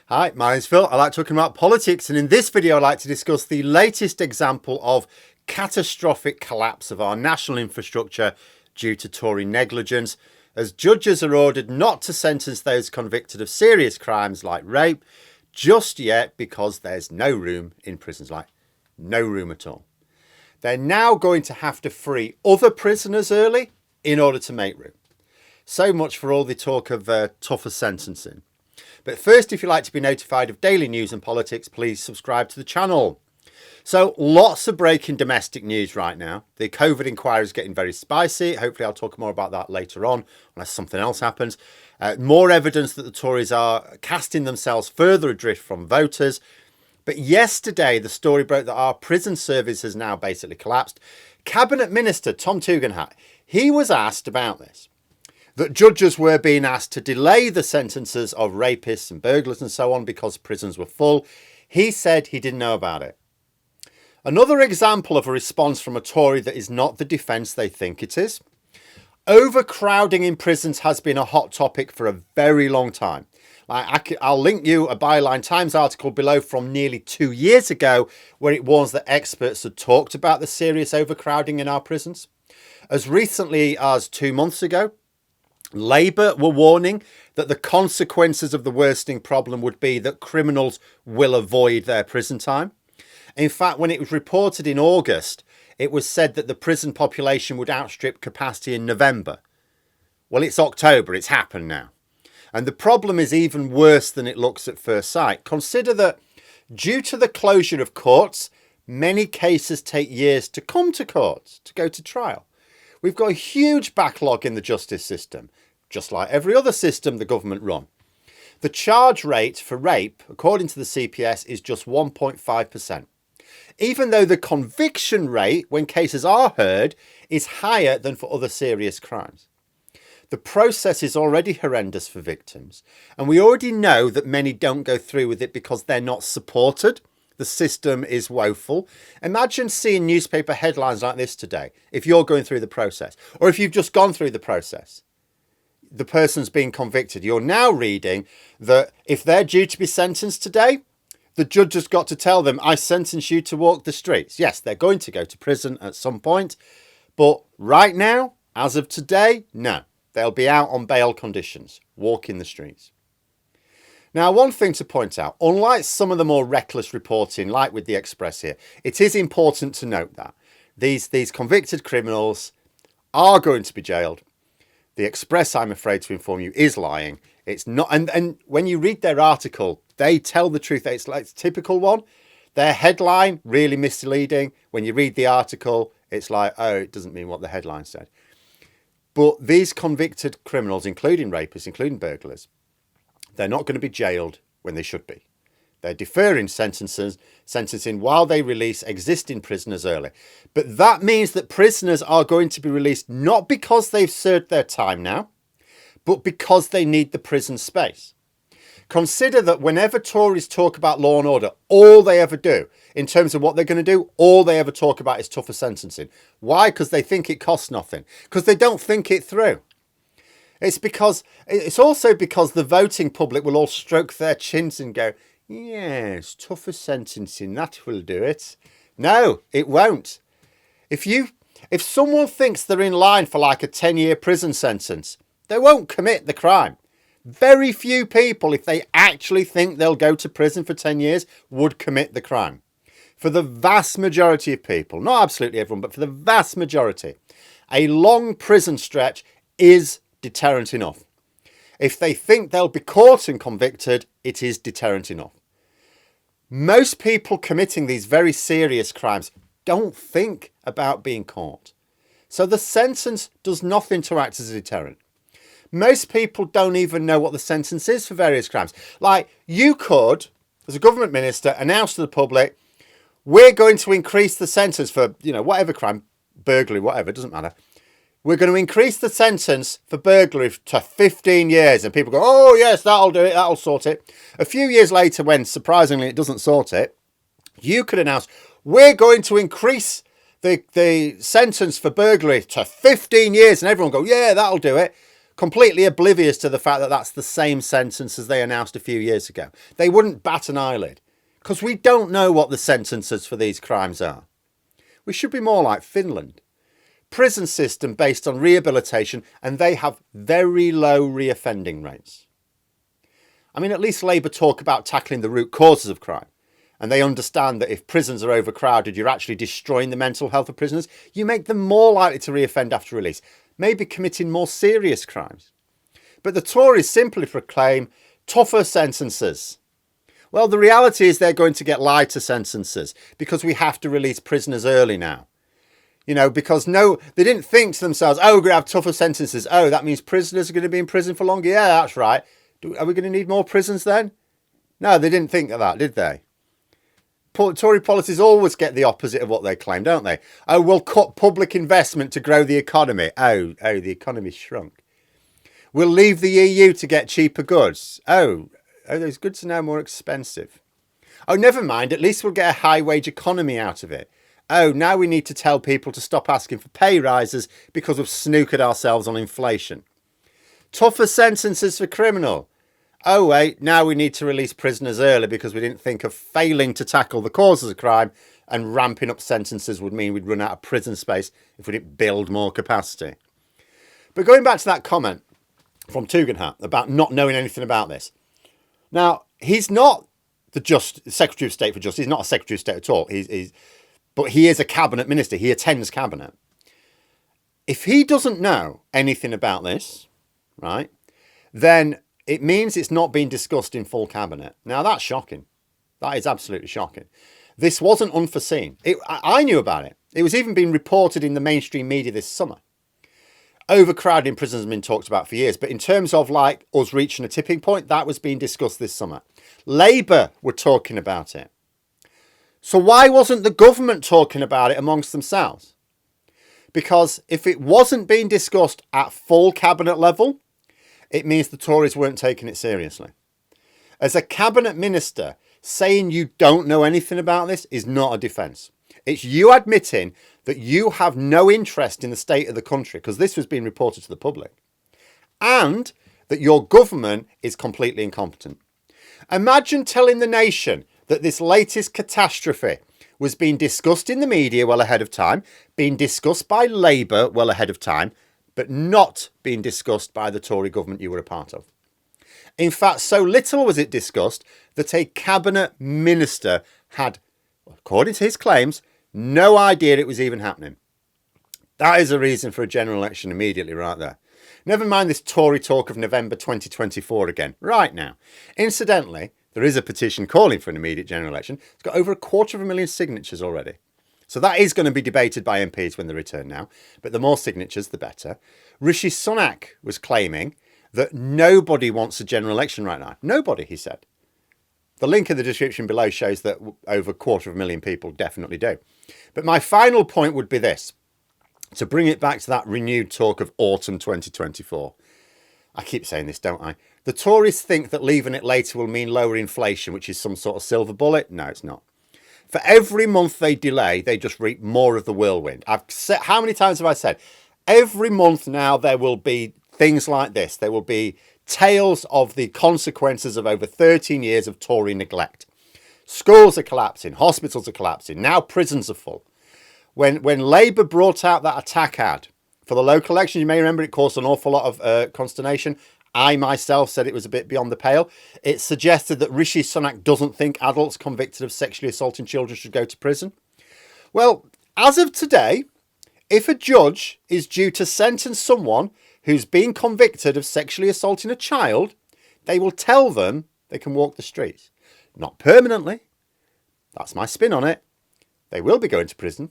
Hi, my name's Phil. I like talking about politics, and in this video I'd like to discuss the latest example of catastrophic collapse of our national infrastructure due to Tory negligence, as judges are ordered not to sentence those convicted of serious crimes like rape just yet because there's no room in prisons, like no room at all. They're now going to have to free other prisoners early in order to make room. So much for all the talk of tougher sentencing. But first, if you'd like to be notified of daily news and politics, please subscribe to the channel. So lots of breaking domestic news right now. The COVID inquiry is getting very spicy. Hopefully I'll talk more about that later on, unless something else happens. More evidence that the Tories are casting themselves further adrift from voters. But yesterday, the story broke that our prison service has now basically collapsed. Cabinet Minister Tom Tugendhat, he was asked about this. That judges were being asked to delay the sentences of rapists and burglars and so on because prisons were full. He said he didn't know about it. Another example of a response from a Tory that is not the defence they think it is. Overcrowding in prisons has been a hot topic for a very long time. I'll link you a Byline Times article below from nearly 2 years ago where it warns that experts had talked about the serious overcrowding in our prisons. As recently as 2 months ago, Labour were warning that the consequences of the worsening problem would be that criminals will avoid their prison time. In fact, when it was reported in August, it was said that the prison population would outstrip capacity in November. Well, it's October, it's happened now. And the problem is even worse than it looks at first sight. Consider that due to the closure of courts, many cases take years to come to court, to go to trial. We've got a huge backlog in the justice system, just like every other system the government run. The charge rate for rape, according to the CPS, is just 1.5%. Even though the conviction rate, when cases are heard, is higher than for other serious crimes. The process is already horrendous for victims, and we already know that many don't go through with it because they're not supported. The system is woeful. Imagine seeing newspaper headlines like this today, if you're going through the process, or if you've just gone through the process. The person's being convicted. You're now reading that if they're due to be sentenced today, the judge has got to tell them, I sentence you to walk the streets. Yes, they're going to go to prison at some point, but right now, as of today, no. They'll be out on bail conditions, walking the streets. Now, one thing to point out, unlike some of the more reckless reporting, like with the Express here, it is important to note that these convicted criminals are going to be jailed. The Express, I'm afraid to inform you, is lying. It's not, and when you read their article, they tell the truth. It's like a typical one. Their headline, really misleading. When you read the article, it's like, oh, it doesn't mean what the headline said. But these convicted criminals, including rapists, including burglars, they're not going to be jailed when they should be. They're deferring sentencing while they release existing prisoners early. But that means that prisoners are going to be released not because they've served their time now, but because they need the prison space. Consider that whenever Tories talk about law and order, all they ever do, in terms of what they're going to do, all they ever talk about is tougher sentencing. Why? Because they think it costs nothing. Because they don't think it through. It's also because the voting public will all stroke their chins and go, yes, tougher sentencing, that will do it. No, it won't. If someone thinks they're in line for like a 10-year prison sentence, they won't commit the crime. Very few people, if they actually think they'll go to prison for 10 years, would commit the crime. For the vast majority of people, not absolutely everyone, but for the vast majority, a long prison stretch is deterrent enough. If they think they'll be caught and convicted, it is deterrent enough. Most people committing these very serious crimes don't think about being caught. So the sentence does nothing to act as a deterrent. Most people don't even know what the sentence is for various crimes. Like, you could, as a government minister, announce to the public, we're going to increase the sentence for, whatever crime, burglary, whatever, it doesn't matter. We're going to increase the sentence for burglary to 15 years. And people go, oh, yes, that'll do it. That'll sort it. A few years later, when surprisingly it doesn't sort it, you could announce, we're going to increase the sentence for burglary to 15 years. And everyone go, yeah, that'll do it. completely oblivious to the fact that that's the same sentence as they announced a few years ago. They wouldn't bat an eyelid because we don't know what the sentences for these crimes are. We should be more like Finland. Prison system based on rehabilitation, and they have very low reoffending rates. I mean, at least Labour talk about tackling the root causes of crime. And they understand that if prisons are overcrowded, you're actually destroying the mental health of prisoners. You make them more likely to reoffend after release, maybe committing more serious crimes. But the Tories simply proclaim tougher sentences. Well, the reality is they're going to get lighter sentences because we have to release prisoners early now. You know, because they didn't think to themselves, oh, we're going to have tougher sentences. Oh, that means prisoners are going to be in prison for longer. Yeah, that's right. Are we going to need more prisons then? No, they didn't think of that, did they? Tory policies always get the opposite of what they claim, don't they? Oh, we'll cut public investment to grow the economy. Oh, the economy shrunk. We'll leave the EU to get cheaper goods. Oh, those goods are now more expensive. Oh, never mind. At least we'll get a high wage economy out of it. Oh, now we need to tell people to stop asking for pay rises because we've snookered ourselves on inflation. Tougher sentences for criminal. Oh, wait, now we need to release prisoners early because we didn't think of failing to tackle the causes of crime, and ramping up sentences would mean we'd run out of prison space if we didn't build more capacity. But going back to that comment from Tugendhat about not knowing anything about this. Now, he's not the Secretary of State for Justice. He's not a Secretary of State at all. But he is a cabinet minister. He attends cabinet. If he doesn't know anything about this, right, then it means it's not being discussed in full cabinet. Now, that's shocking. That is absolutely shocking. This wasn't unforeseen. I knew about it. It was even being reported in the mainstream media this summer. Overcrowding prisons has been talked about for years, but in terms of like us reaching a tipping point, that was being discussed this summer. Labour were talking about it. So why wasn't the government talking about it amongst themselves? Because if it wasn't being discussed at full cabinet level, it means the Tories weren't taking it seriously. As a cabinet minister, saying you don't know anything about this is not a defence. It's you admitting that you have no interest in the state of the country, because this was being reported to the public, and that your government is completely incompetent. Imagine telling the nation that this latest catastrophe was being discussed in the media well ahead of time, being discussed by Labour well ahead of time, but not being discussed by the Tory government you were a part of. In fact, so little was it discussed that a cabinet minister had, according to his claims, no idea it was even happening. That is a reason for a general election immediately right there. Never mind this Tory talk of November 2024 again, right now. Incidentally, there is a petition calling for an immediate general election. It's got over 250,000 signatures already. So that is going to be debated by MPs when they return now. But the more signatures, the better. Rishi Sunak was claiming that nobody wants a general election right now. Nobody, he said. The link in the description below shows that over 250,000 people definitely do. But my final point would be this. To bring it back to that renewed talk of autumn 2024. I keep saying this, don't I? The Tories think that leaving it later will mean lower inflation, which is some sort of silver bullet. No, it's not. For every month they delay, they just reap more of the whirlwind. I've said, how many times have I said? Every month now there will be things like this. There will be tales of the consequences of over 13 years of Tory neglect. Schools are collapsing, hospitals are collapsing, now prisons are full. When Labour brought out that attack ad for the local election, you may remember it caused an awful lot of consternation. I myself said it was a bit beyond the pale. It suggested that Rishi Sunak doesn't think adults convicted of sexually assaulting children should go to prison. Well, as of today, if a judge is due to sentence someone who's been convicted of sexually assaulting a child, they will tell them they can walk the streets. Not permanently. That's my spin on it. They will be going to prison.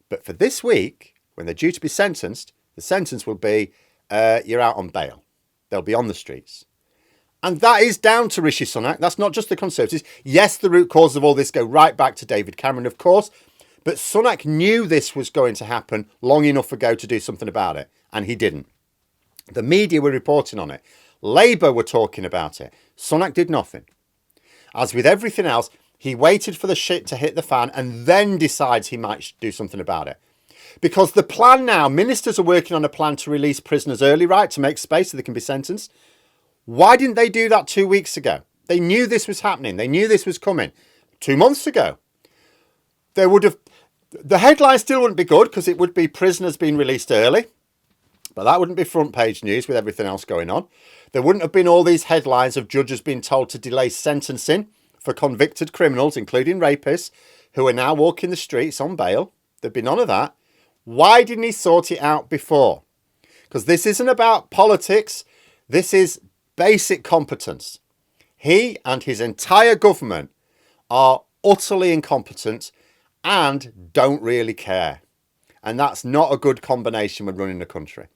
But for this week, when they're due to be sentenced, the sentence will be, you're out on bail. They'll be on the streets. And that is down to Rishi Sunak. That's not just the Conservatives. Yes, the root cause of all this go right back to David Cameron, of course. But Sunak knew this was going to happen long enough ago to do something about it. And he didn't. The media were reporting on it. Labour were talking about it. Sunak did nothing. As with everything else, he waited for the shit to hit the fan and then decides he might do something about it. Because the plan now, ministers are working on a plan to release prisoners early, right, to make space so they can be sentenced. Why didn't they do that 2 weeks ago? They knew this was happening. They knew this was coming 2 months ago. They would have, the headline still wouldn't be good because it would be prisoners being released early. But that wouldn't be front page news with everything else going on. There wouldn't have been all these headlines of judges being told to delay sentencing for convicted criminals, including rapists, who are now walking the streets on bail. There'd be none of that. Why didn't he sort it out before? Because this isn't about politics. This is basic competence. He and his entire government are utterly incompetent and don't really care. And that's not a good combination when running a country.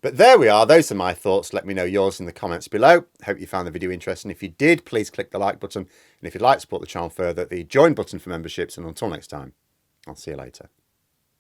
But there we are. Those are my thoughts. Let me know yours in the comments below. Hope you found the video interesting. If you did, please click the like button. And if you'd like to support the channel further, the join button for memberships. And until next time, I'll see you later.